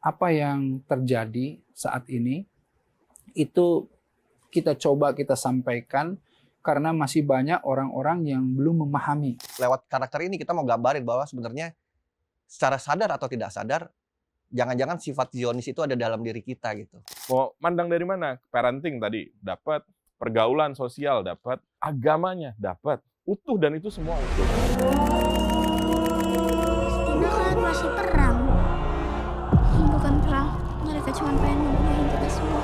apa yang terjadi saat ini itu kita sampaikan karena masih banyak orang-orang yang belum memahami. Lewat karakter ini kita mau gambarin bahwa sebenarnya secara sadar atau tidak sadar, jangan-jangan sifat Zionis itu ada dalam diri kita gitu. Mau mandang dari mana? Parenting tadi dapat, pergaulan sosial dapat, agamanya dapat, utuh dan itu semua utuh. Palestina kan masih perang. Ini bukan perang, mereka cuma pengen membunuh kita semua.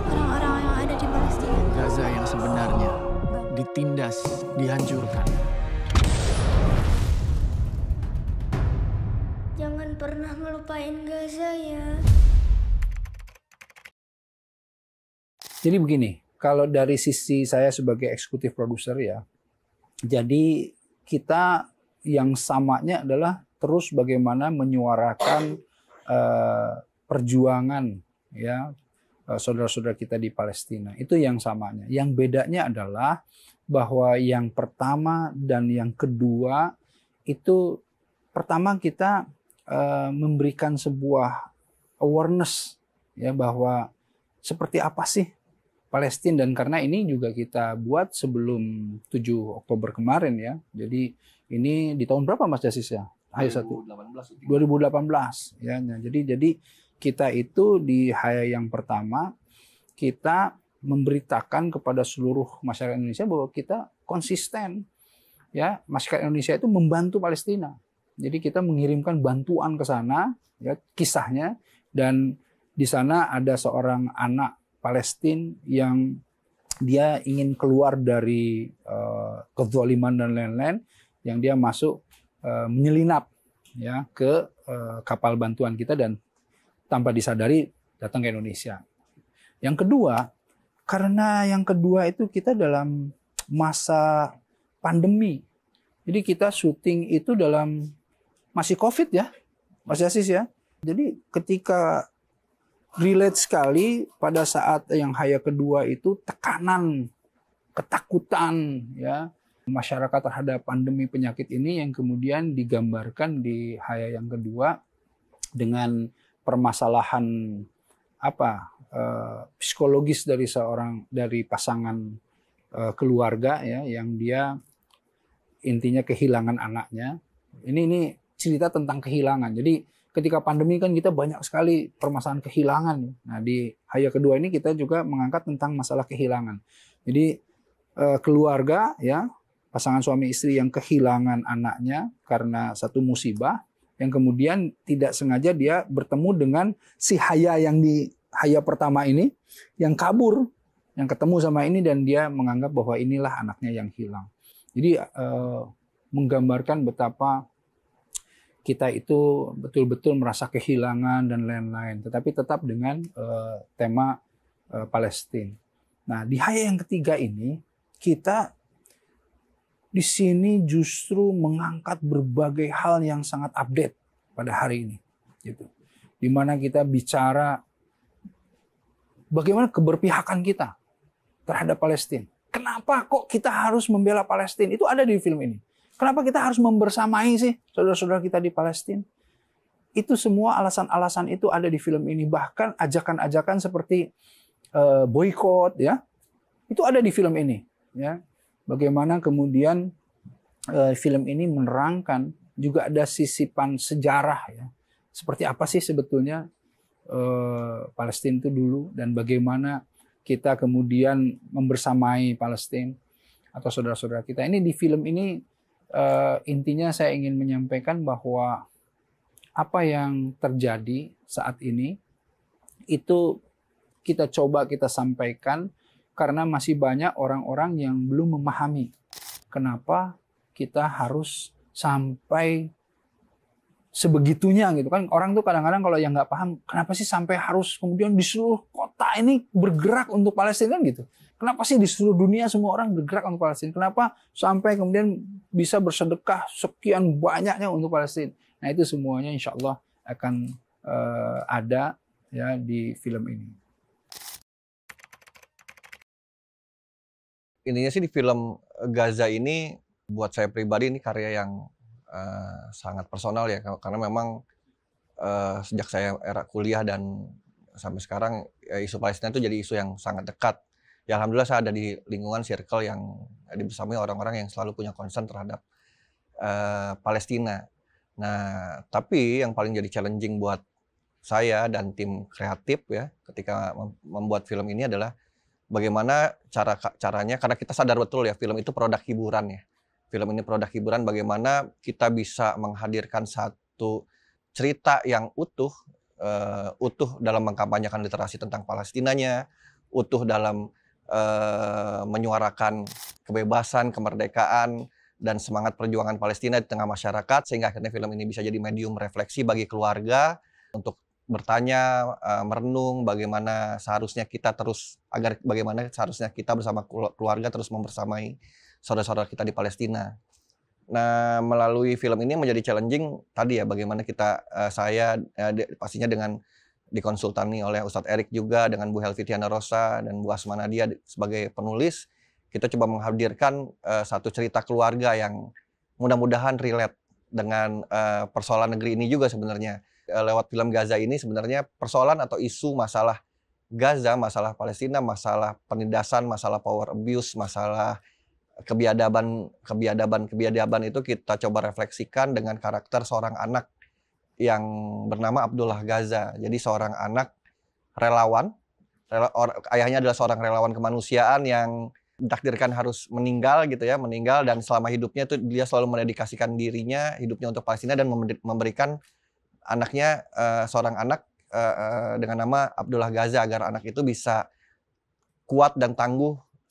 Orang-orang yang ada di Palestina. Gaza yang sebenarnya ditindas, dihancurkan. Jangan pernah melupain Gaza ya. Jadi begini, kalau dari sisi saya sebagai eksekutif produser ya, jadi kita yang samanya adalah terus bagaimana menyuarakan perjuangan ya saudara-saudara kita di Palestina. Itu yang samanya. Yang bedanya adalah bahwa yang pertama dan yang kedua itu pertama kita memberikan sebuah awareness ya bahwa seperti apa sih Palestina, dan karena ini juga kita buat sebelum 7 Oktober kemarin ya. Jadi ini di tahun berapa Mas Jasis ya? 2018 ya. Nah, jadi kita itu di hari yang pertama kita memberitakan kepada seluruh masyarakat Indonesia bahwa kita konsisten ya, masyarakat Indonesia itu membantu Palestina. Jadi kita mengirimkan bantuan ke sana ya, kisahnya, dan di sana ada seorang anak Palestina yang dia ingin keluar dari kezaliman dan lain-lain, yang dia masuk menyelinap ya ke kapal bantuan kita dan tanpa disadari datang ke Indonesia. Yang kedua, karena yang kedua itu kita dalam masa pandemi. Jadi kita syuting itu dalam masih COVID ya, Mas Yasis ya. Jadi ketika relate sekali pada saat yang haya kedua itu tekanan, ketakutan ya masyarakat terhadap pandemi penyakit ini yang kemudian digambarkan di haya yang kedua dengan permasalahan psikologis dari pasangan keluarga ya, yang dia intinya kehilangan anaknya. Ini cerita tentang kehilangan. Jadi ketika pandemi kan kita banyak sekali permasalahan kehilangan. Nah di haya kedua ini kita juga mengangkat tentang masalah kehilangan. Jadi keluarga ya, pasangan suami istri yang kehilangan anaknya karena satu musibah, yang kemudian tidak sengaja dia bertemu dengan si haya yang di haya pertama ini, yang kabur, yang ketemu sama ini, dan dia menganggap bahwa inilah anaknya yang hilang. Jadi menggambarkan betapa kita itu betul-betul merasa kehilangan dan lain-lain, tetapi tetap dengan tema Palestina. Nah, di haya yang ketiga ini kita di sini justru mengangkat berbagai hal yang sangat update pada hari ini, gitu. Di mana kita bicara bagaimana keberpihakan kita terhadap Palestina. Kenapa kok kita harus membela Palestina? Itu ada di film ini. Kenapa kita harus membersamai sih saudara-saudara kita di Palestina? Itu semua alasan-alasan itu ada di film ini. Bahkan ajakan-ajakan seperti boykot ya, itu ada di film ini. Ya, bagaimana kemudian film ini menerangkan juga ada sisipan sejarah ya. Seperti apa sih sebetulnya Palestina itu dulu, dan bagaimana kita kemudian membersamai Palestina atau saudara-saudara kita. Ini di film ini intinya saya ingin menyampaikan bahwa apa yang terjadi saat ini itu kita sampaikan karena masih banyak orang-orang yang belum memahami kenapa kita harus sampai sebegitunya gitu kan. Orang tuh kadang-kadang kalau yang nggak paham, kenapa sih sampai harus kemudian di seluruh kota ini bergerak untuk Palestina kan gitu. Kenapa sih di seluruh dunia semua orang bergerak untuk Palestina? Kenapa sampai kemudian bisa bersedekah sekian banyaknya untuk Palestina? Nah itu semuanya insya Allah akan ada ya di film ini. Intinya sih di film Gaza ini buat saya pribadi ini karya yang sangat personal ya, karena memang sejak saya era kuliah dan sampai sekarang isu Palestina itu jadi isu yang sangat dekat. Ya alhamdulillah saya ada di lingkungan circle yang dibersamai orang-orang yang selalu punya concern terhadap Palestina. Nah, tapi yang paling jadi challenging buat saya dan tim kreatif ya ketika membuat film ini adalah bagaimana caranya, karena kita sadar betul ya film itu produk hiburan ya. Film ini produk hiburan, bagaimana kita bisa menghadirkan satu cerita yang utuh dalam mengkampanyekan literasi tentang Palestinanya, utuh dalam menyuarakan kebebasan, kemerdekaan, dan semangat perjuangan Palestina di tengah masyarakat, sehingga akhirnya film ini bisa jadi medium refleksi bagi keluarga untuk bertanya, merenung bagaimana seharusnya kita bersama keluarga terus membersamai saudara-saudara kita di Palestina. Nah, melalui film ini menjadi challenging tadi ya, bagaimana saya pastinya dengan dikonsultani oleh Ustadz Erik juga, dengan Bu Helvi Tiana Rosa dan Bu Asma Nadia sebagai penulis, kita coba menghadirkan satu cerita keluarga yang mudah-mudahan relate dengan persoalan negeri ini juga sebenarnya. Lewat film Gaza ini sebenarnya persoalan atau isu masalah Gaza, masalah Palestina, masalah penindasan, masalah power abuse, masalah kebiadaban itu kita coba refleksikan dengan karakter seorang anak yang bernama Abdullah Gaza. Jadi seorang anak relawan, ayahnya adalah seorang relawan kemanusiaan yang ditakdirkan harus meninggal gitu ya, dan selama hidupnya itu dia selalu mendedikasikan dirinya, hidupnya untuk Palestina dan memberikan anaknya, seorang anak dengan nama Abdullah Gaza, agar anak itu bisa kuat dan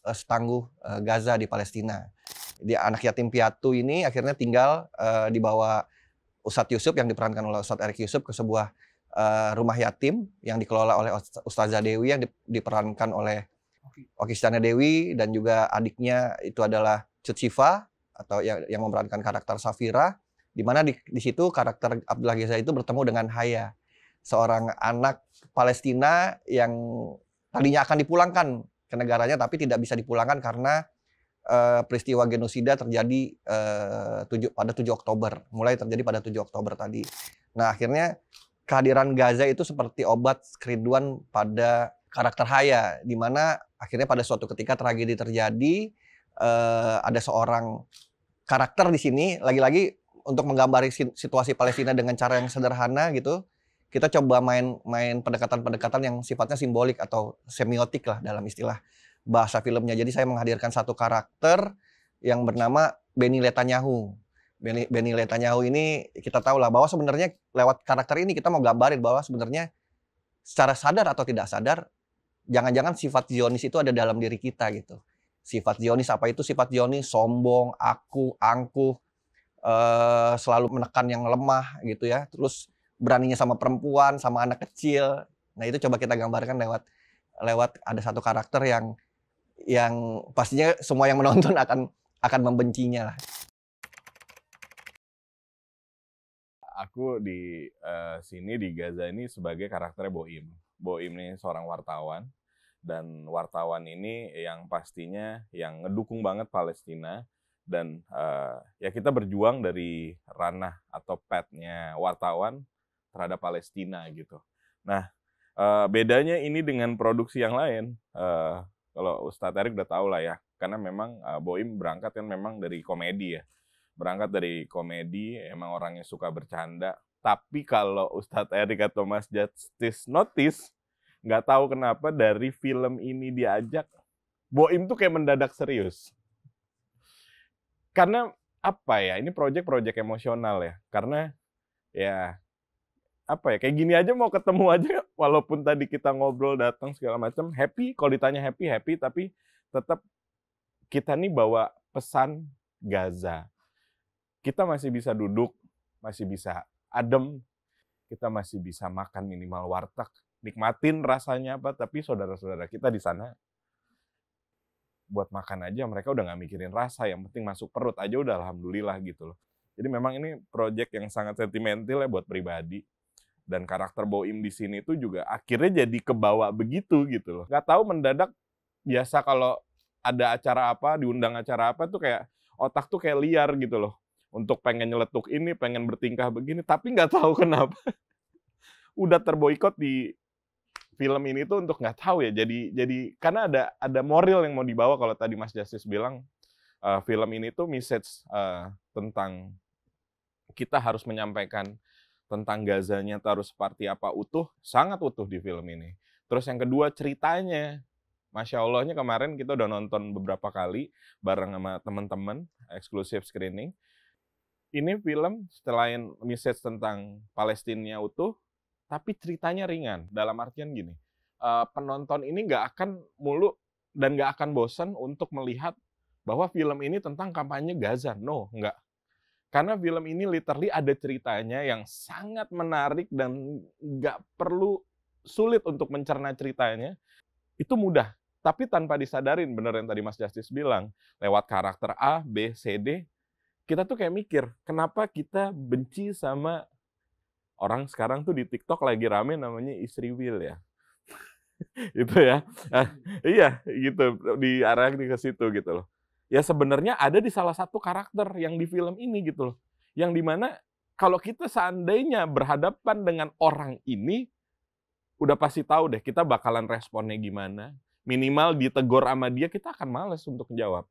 setangguh Gaza di Palestina. Jadi anak yatim piatu ini akhirnya tinggal dibawa Ustadz Yusuf yang diperankan oleh Ustadz Erik Yusuf ke sebuah rumah yatim yang dikelola oleh Ustazah Dewi yang diperankan oleh Oki Setiana Dewi, dan juga adiknya itu adalah Cut Siva atau yang memerankan karakter Safira, di mana di situ karakter Abdullah Gaza itu bertemu dengan Haya, seorang anak Palestina yang tadinya akan dipulangkan ke negaranya tapi tidak bisa dipulangkan karena peristiwa genosida terjadi pada 7 Oktober, mulai terjadi pada 7 Oktober tadi. Nah, akhirnya kehadiran Gaza itu seperti obat kerinduan pada karakter Haya, di mana akhirnya pada suatu ketika tragedi terjadi, ada seorang karakter di sini, lagi-lagi untuk menggambarkan situasi Palestina dengan cara yang sederhana gitu, kita coba main pendekatan-pendekatan yang sifatnya simbolik atau semiotik lah dalam istilah bahasa filmnya. Jadi saya menghadirkan satu karakter yang bernama Benny Netanyahu. Benny Netanyahu ini kita tahu lah bahwa sebenarnya lewat karakter ini kita mau gambarin bahwa sebenarnya secara sadar atau tidak sadar, jangan-jangan sifat Zionis itu ada dalam diri kita gitu. Sifat Zionis, apa itu sifat Zionis? Sombong, angkuh, selalu menekan yang lemah gitu ya. Terus beraninya sama perempuan, sama anak kecil. Nah, itu coba kita gambarkan lewat ada satu karakter yang pastinya semua yang menonton akan membencinya lah. Aku di sini di Gaza ini sebagai karakternya Boim. Boim ini seorang wartawan, dan wartawan ini yang pastinya yang ngedukung banget Palestina, dan ya kita berjuang dari ranah atau petnya wartawan terhadap Palestina gitu. Nah, bedanya ini dengan produksi yang lain, kalau Ustadz Erik udah tahu lah ya, karena memang Boim berangkat kan memang dari komedi ya. Berangkat dari komedi, emang orangnya suka bercanda. Tapi kalau Ustadz Erik atau Mas Justice notice, nggak tahu kenapa dari film ini diajak, Boim tuh kayak mendadak serius. Karena apa ya, ini proyek emosional ya. Karena ya apa ya, kayak gini aja mau ketemu aja, walaupun tadi kita ngobrol datang segala macam, happy. Kalau ditanya happy, tapi tetap kita nih bawa pesan Gaza. Kita masih bisa duduk, masih bisa adem, kita masih bisa makan minimal warteg, nikmatin rasanya apa, tapi saudara-saudara kita di sana buat makan aja mereka udah nggak mikirin rasa, yang penting masuk perut aja udah alhamdulillah gitu loh. Jadi memang ini proyek yang sangat sentimental ya buat pribadi, dan karakter Boim di sini tuh juga akhirnya jadi kebawa begitu gitu loh. Nggak tahu mendadak, biasa kalau ada acara apa, diundang acara apa tuh kayak otak tuh kayak liar gitu loh. Untuk pengen nyeletuk ini, pengen bertingkah begini, tapi nggak tahu kenapa. udah terboikot di film ini tuh untuk nggak tahu ya. Jadi karena ada moral yang mau dibawa. Kalau tadi Mas Justice bilang film ini tuh message tentang kita harus menyampaikan tentang Gazanya harus seperti apa, utuh, sangat utuh di film ini. Terus yang kedua ceritanya, Masya Allahnya kemarin kita udah nonton beberapa kali bareng sama teman-teman, eksklusif screening. Ini film selain message tentang Palestina utuh, tapi ceritanya ringan. Dalam artian gini, penonton ini nggak akan mulu dan nggak akan bosan untuk melihat bahwa film ini tentang kampanye Gaza. No, nggak. Karena film ini literally ada ceritanya yang sangat menarik dan nggak perlu sulit untuk mencerna ceritanya. Itu mudah, tapi tanpa disadarin, bener yang tadi Mas Justice bilang, lewat karakter A, B, C, D, kita tuh kayak mikir, kenapa kita benci sama orang sekarang tuh di TikTok lagi rame namanya Istri Will ya. Itu ya. Iya, gitu, diarahkan ke situ gitu loh. Ya sebenarnya ada di salah satu karakter yang di film ini gitu loh. Yang dimana kalau kita seandainya berhadapan dengan orang ini, udah pasti tahu deh kita bakalan responnya gimana. Minimal ditegur sama dia, kita akan males untuk jawab.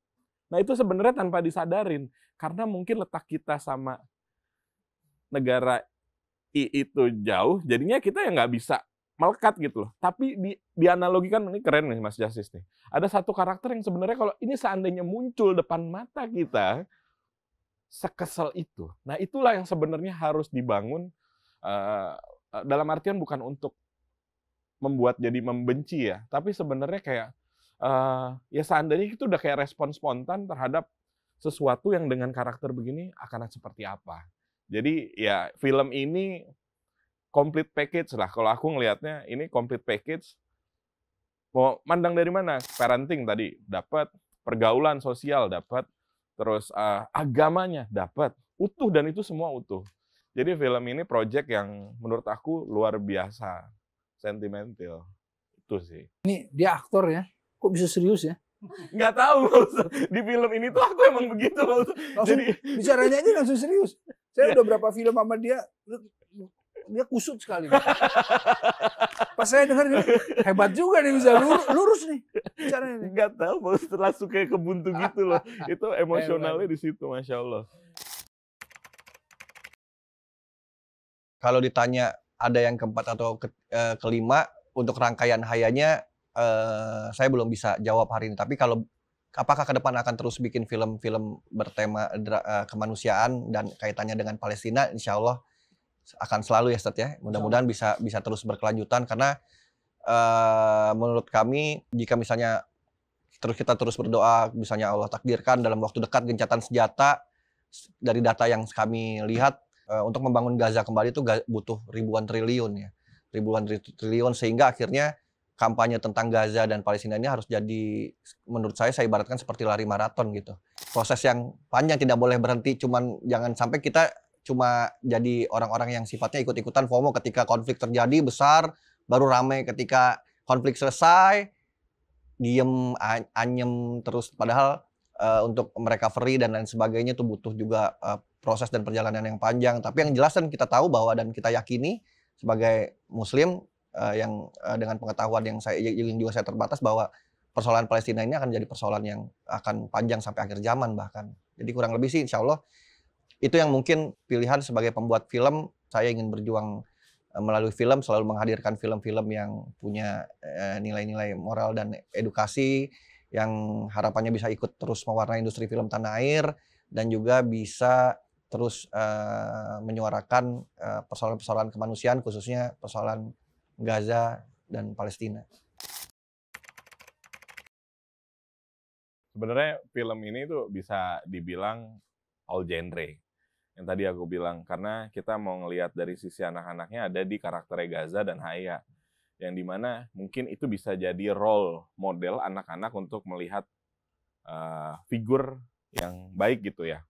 Nah itu sebenarnya tanpa disadarin. Karena mungkin letak kita sama negara itu jauh, jadinya kita ya nggak bisa melekat gitu loh. Tapi dianalogikan, ini keren nih Mas Justice nih. Ada satu karakter yang sebenarnya kalau ini seandainya muncul depan mata kita, sekesel itu. Nah itulah yang sebenarnya harus dibangun, dalam artian bukan untuk membuat jadi membenci ya, tapi sebenarnya kayak, ya seandainya itu udah kayak respon spontan terhadap sesuatu yang dengan karakter begini akan seperti apa. Jadi ya film ini complete package lah. Kalau aku ngelihatnya ini complete package. Mau mandang dari mana? Parenting tadi dapat, pergaulan sosial dapat, terus agamanya dapat, utuh dan itu semua utuh. Jadi film ini project yang menurut aku luar biasa sentimental. Itu sih. Ini dia aktor ya, kok bisa serius ya? Nggak tahu, di film ini tuh aku emang begitu. Langsung Jadi bicaranya aja langsung serius. Saya udah berapa film sama dia kusut sekali. Pas saya dengar hebat juga nih, bisa lurus nih bicaranya nih. nggak tahu, langsung kayak kebuntu gitu loh. Itu emosionalnya di situ, Masya Allah. Kalau ditanya ada yang keempat atau kelima, untuk rangkaian hayanya saya belum bisa jawab hari ini. Tapi kalau apakah ke depan akan terus bikin film-film bertema kemanusiaan dan kaitannya dengan Palestina, insya Allah akan selalu ya Ustadz ya. Mudah-mudahan bisa terus berkelanjutan karena menurut kami jika misalnya kita terus berdoa, misalnya Allah takdirkan dalam waktu dekat gencatan senjata, dari data yang kami lihat untuk membangun Gaza kembali itu butuh ribuan triliun ya. Ribuan triliun sehingga akhirnya kampanye tentang Gaza dan Palestina ini harus jadi, menurut saya ibaratkan seperti lari maraton gitu. Proses yang panjang, tidak boleh berhenti, jangan sampai kita cuma jadi orang-orang yang sifatnya ikut-ikutan FOMO ketika konflik terjadi besar, baru ramai ketika konflik selesai, diem, anyem terus. Padahal untuk recovery dan lain sebagainya itu butuh juga proses dan perjalanan yang panjang. Tapi yang jelas kan kita tahu bahwa dan kita yakini sebagai Muslim, yang dengan pengetahuan yang juga saya terbatas, bahwa persoalan Palestina ini akan jadi persoalan yang akan panjang sampai akhir zaman bahkan. Jadi kurang lebih sih insya Allah itu yang mungkin pilihan sebagai pembuat film. Saya ingin berjuang melalui film, selalu menghadirkan film-film yang punya nilai-nilai moral dan edukasi, yang harapannya bisa ikut terus mewarnai industri film tanah air, dan juga bisa terus menyuarakan persoalan-persoalan kemanusiaan, khususnya persoalan Gaza dan Palestina. Sebenarnya film ini tuh bisa dibilang all genre. Yang tadi aku bilang, karena kita mau ngelihat dari sisi anak-anaknya ada di karakter Gaza dan Haya. Yang dimana mungkin itu bisa jadi role model anak-anak untuk melihat figur yang baik gitu ya.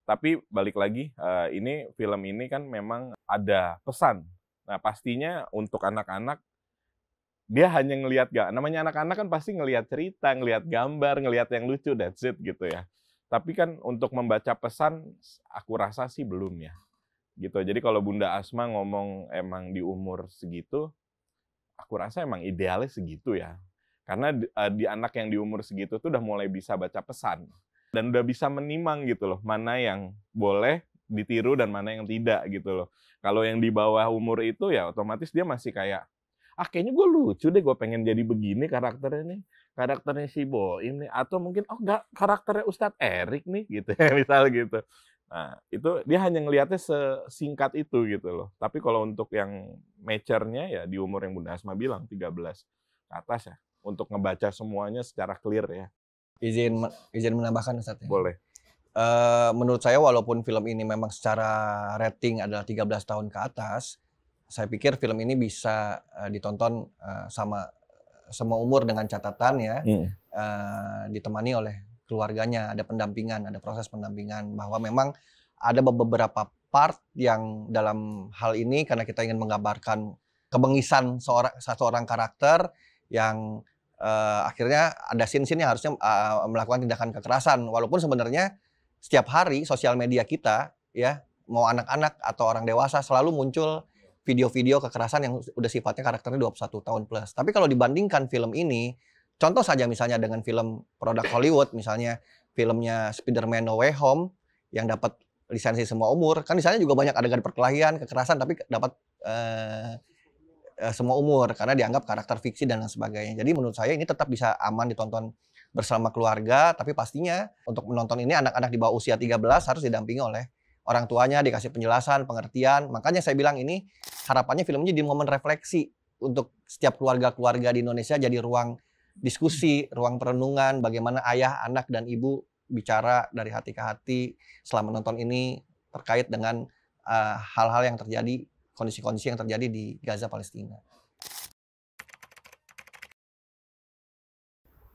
Tapi balik lagi, film ini kan memang ada pesan. Nah pastinya untuk anak-anak, dia hanya ngelihat namanya anak-anak kan pasti ngelihat cerita, ngelihat gambar, ngelihat yang lucu, that's it gitu ya. Tapi kan untuk membaca pesan, aku rasa sih belum ya. gitu. Jadi kalau Bunda Asma ngomong emang di umur segitu, aku rasa emang idealnya segitu ya. Karena di anak yang di umur segitu tuh udah mulai bisa baca pesan. Dan udah bisa menimang gitu loh, mana yang boleh ditiru dan mana yang tidak gitu loh. Kalau yang di bawah umur itu ya otomatis dia masih kayak, kayaknya gue lucu deh, gue pengen jadi begini karakternya nih. Karakternya si Boim nih. Atau mungkin, enggak, karakternya Ustadz Erik nih gitu ya, misal gitu. Nah, itu dia hanya ngelihatnya sesingkat itu gitu loh. Tapi kalau untuk yang mature-nya ya di umur yang Bunda Asma bilang, 13 ke atas ya. Untuk ngebaca semuanya secara clear ya. Izin menambahkan Ustadz ya? Boleh. Menurut saya walaupun film ini memang secara rating adalah 13 tahun ke atas, saya pikir film ini bisa ditonton sama semua umur dengan catatan ya, ditemani oleh keluarganya, ada pendampingan, ada proses pendampingan, bahwa memang ada beberapa part yang dalam hal ini karena kita ingin menggambarkan kebengisan seorang karakter yang akhirnya ada scene-scene yang harusnya melakukan tindakan kekerasan, walaupun sebenarnya setiap hari sosial media kita ya, mau anak-anak atau orang dewasa selalu muncul video-video kekerasan yang udah sifatnya karakternya 21 tahun plus. Tapi kalau dibandingkan film ini, contoh saja misalnya dengan film produk Hollywood, misalnya filmnya Spider-Man No Way Home yang dapat lisensi semua umur, kan di sana juga banyak adegan perkelahian, kekerasan, tapi dapat semua umur karena dianggap karakter fiksi dan lain sebagainya. Jadi menurut saya ini tetap bisa aman ditonton bersama keluarga, tapi pastinya untuk menonton ini anak-anak di bawah usia 13 harus didampingi oleh orang tuanya, dikasih penjelasan, pengertian. Makanya saya bilang ini harapannya filmnya jadi momen refleksi untuk setiap keluarga-keluarga di Indonesia, jadi ruang diskusi, ruang perenungan bagaimana ayah, anak, dan ibu bicara dari hati ke hati selama menonton ini terkait dengan hal-hal yang terjadi, kondisi-kondisi yang terjadi di Gaza, Palestina.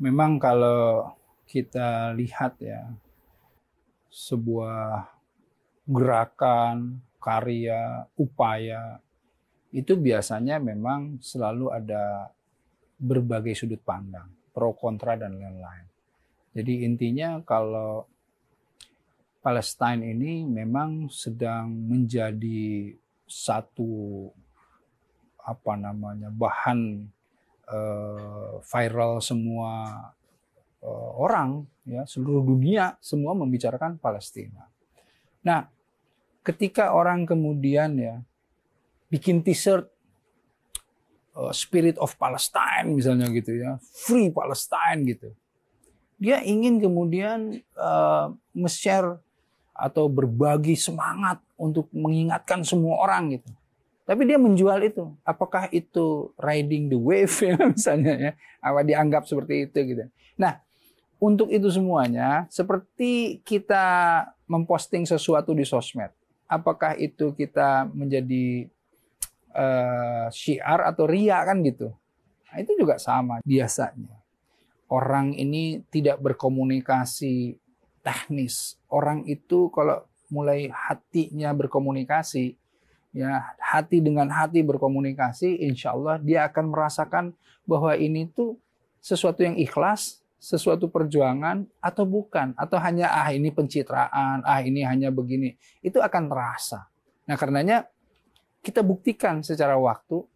Memang kalau kita lihat ya, sebuah gerakan, karya, upaya, itu biasanya memang selalu ada berbagai sudut pandang, pro kontra dan lain-lain. Jadi intinya kalau Palestina ini memang sedang menjadi satu bahan viral semua orang ya, seluruh dunia semua membicarakan Palestina. Nah, ketika orang kemudian ya bikin t-shirt Spirit of Palestine misalnya gitu ya, Free Palestine gitu. Dia ingin kemudian share atau berbagi semangat untuk mengingatkan semua orang gitu. Tapi dia menjual itu. Apakah itu riding the wave ya misalnya ya? Apa dianggap seperti itu gitu. Nah, untuk itu semuanya seperti kita memposting sesuatu di sosmed. Apakah itu kita menjadi syiar atau ria kan gitu. Nah, itu juga sama biasanya. Orang ini tidak berkomunikasi teknis. Orang itu kalau mulai hatinya berkomunikasi, ya hati dengan hati berkomunikasi, insya Allah dia akan merasakan bahwa ini tuh sesuatu yang ikhlas, sesuatu perjuangan atau bukan, atau hanya ini pencitraan, ini hanya begini. Itu akan terasa. Nah karenanya kita buktikan secara waktu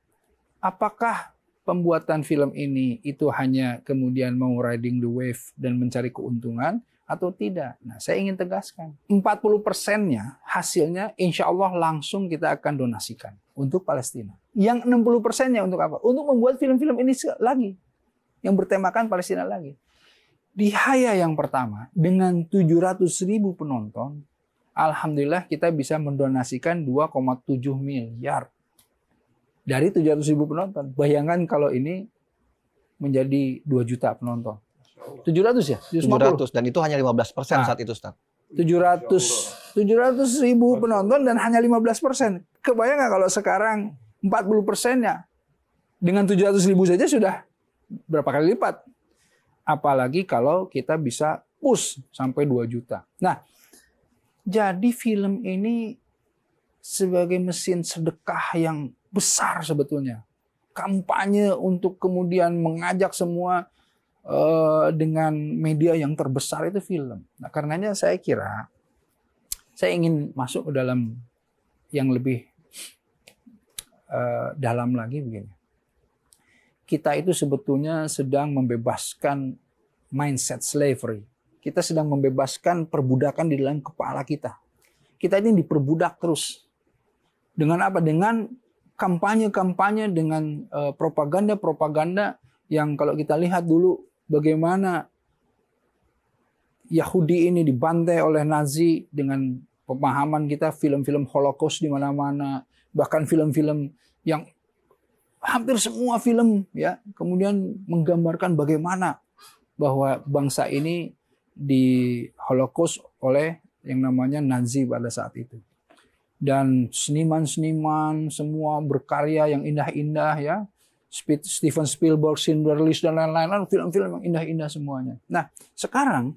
apakah pembuatan film ini itu hanya kemudian mau riding the wave dan mencari keuntungan atau tidak. Nah, saya ingin tegaskan, 40%-nya hasilnya insya Allah langsung kita akan donasikan untuk Palestina. Yang 60%-nya untuk apa? Untuk membuat film-film ini lagi, yang bertemakan Palestina lagi. Di Haya yang pertama, dengan 700.000 penonton, alhamdulillah kita bisa mendonasikan 2,7 miliar. Dari 700.000 penonton. Bayangkan kalau ini menjadi 2 juta penonton. 700 ya? 700 dan itu hanya 15% saat itu, Ustaz. 700.000 penonton dan hanya 15%. Kebayang nggak kalau sekarang 40%-nya dengan 700.000 saja sudah berapa kali lipat? Apalagi kalau kita bisa push sampai 2 juta. Nah, jadi film ini sebagai mesin sedekah yang besar sebetulnya. Kampanye untuk kemudian mengajak semua dengan media yang terbesar itu film. Nah, karenanya saya kira saya ingin masuk ke dalam yang lebih dalam lagi begini. Kita itu sebetulnya sedang membebaskan mindset slavery. Kita sedang membebaskan perbudakan di dalam kepala kita. Kita ini diperbudak terus. Dengan apa? Dengan kampanye-kampanye, dengan propaganda-propaganda yang kalau kita lihat dulu bagaimana Yahudi ini dibantai oleh Nazi dengan pemahaman kita, film-film Holocaust di mana-mana, bahkan film-film yang hampir semua film ya kemudian menggambarkan bagaimana bahwa bangsa ini di Holocaust oleh yang namanya Nazi pada saat itu. Dan seniman-seniman semua berkarya yang indah-indah ya. Steven Spielberg, Schindler's List dan lain-lain, film-film yang indah-indah semuanya. Nah, sekarang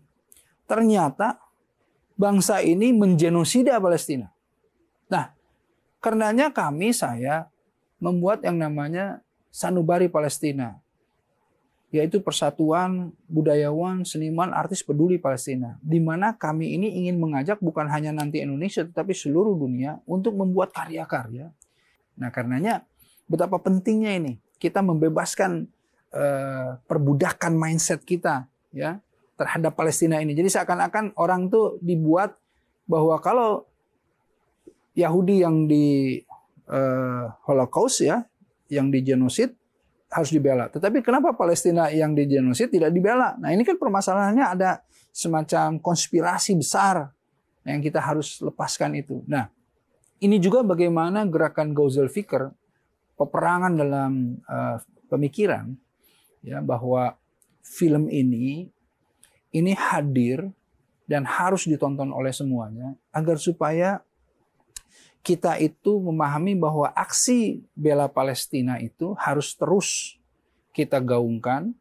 ternyata bangsa ini mengenosida Palestina. Nah, karenanya saya membuat yang namanya Sanubari Palestina, yaitu Persatuan Budayawan, Seniman, Artis Peduli Palestina, di mana kami ini ingin mengajak bukan hanya nanti Indonesia, tetapi seluruh dunia untuk membuat karya-karya. Nah, karenanya betapa pentingnya ini kita membebaskan perbudakan mindset kita ya terhadap Palestina ini. Jadi seakan-akan orang tuh dibuat bahwa kalau Yahudi yang di Holocaust ya, yang di genosid harus dibela. Tetapi kenapa Palestina yang di genosid tidak dibela? Nah, ini kan permasalahannya ada semacam konspirasi besar yang kita harus lepaskan itu. Nah, ini juga bagaimana gerakan Ghauzal Fikr, peperangan dalam pemikiran ya, bahwa film ini hadir dan harus ditonton oleh semuanya agar supaya kita itu memahami bahwa aksi bela Palestina itu harus terus kita gaungkan,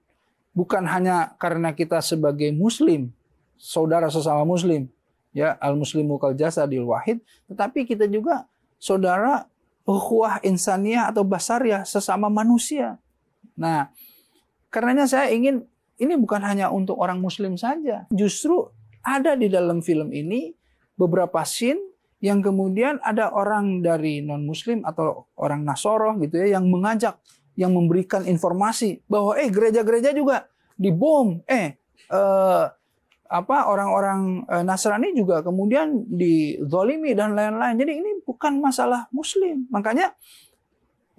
bukan hanya karena kita sebagai muslim, saudara sesama muslim, ya al-muslimu kal jasadil wahid, tetapi kita juga saudara ukhuwah insaniyah atau basariyah, sesama manusia. Nah, karenanya saya ingin ini bukan hanya untuk orang muslim saja. Justru ada di dalam film ini beberapa scene yang kemudian ada orang dari non-muslim atau orang Nasoro gitu ya yang mengajak, yang memberikan informasi bahwa gereja-gereja juga dibom, orang-orang Nasrani juga kemudian dizolimi dan lain-lain. Jadi ini bukan masalah muslim. Makanya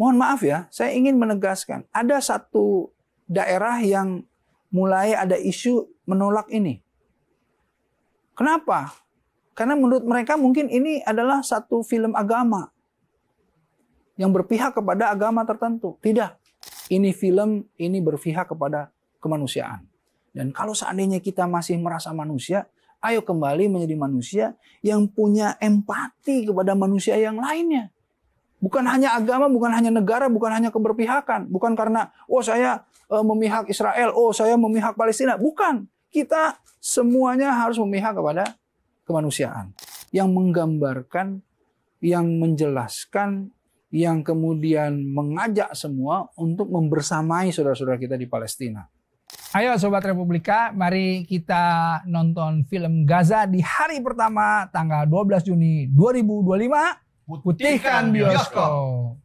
mohon maaf ya, saya ingin menegaskan ada satu daerah yang mulai ada isu menolak ini. Kenapa? Karena menurut mereka mungkin ini adalah satu film agama yang berpihak kepada agama tertentu. Tidak. Ini film ini berpihak kepada kemanusiaan. Dan kalau seandainya kita masih merasa manusia, ayo kembali menjadi manusia yang punya empati kepada manusia yang lainnya. Bukan hanya agama, bukan hanya negara, bukan hanya keberpihakan. Bukan karena, saya memihak Israel, saya memihak Palestina. Bukan. Kita semuanya harus memihak kepada kemanusiaan yang menggambarkan, yang menjelaskan, yang kemudian mengajak semua untuk membersamai saudara-saudara kita di Palestina. Ayo Sobat Republika, mari kita nonton film Gaza di hari pertama tanggal 12 Juni 2025. Putihkan bioskop.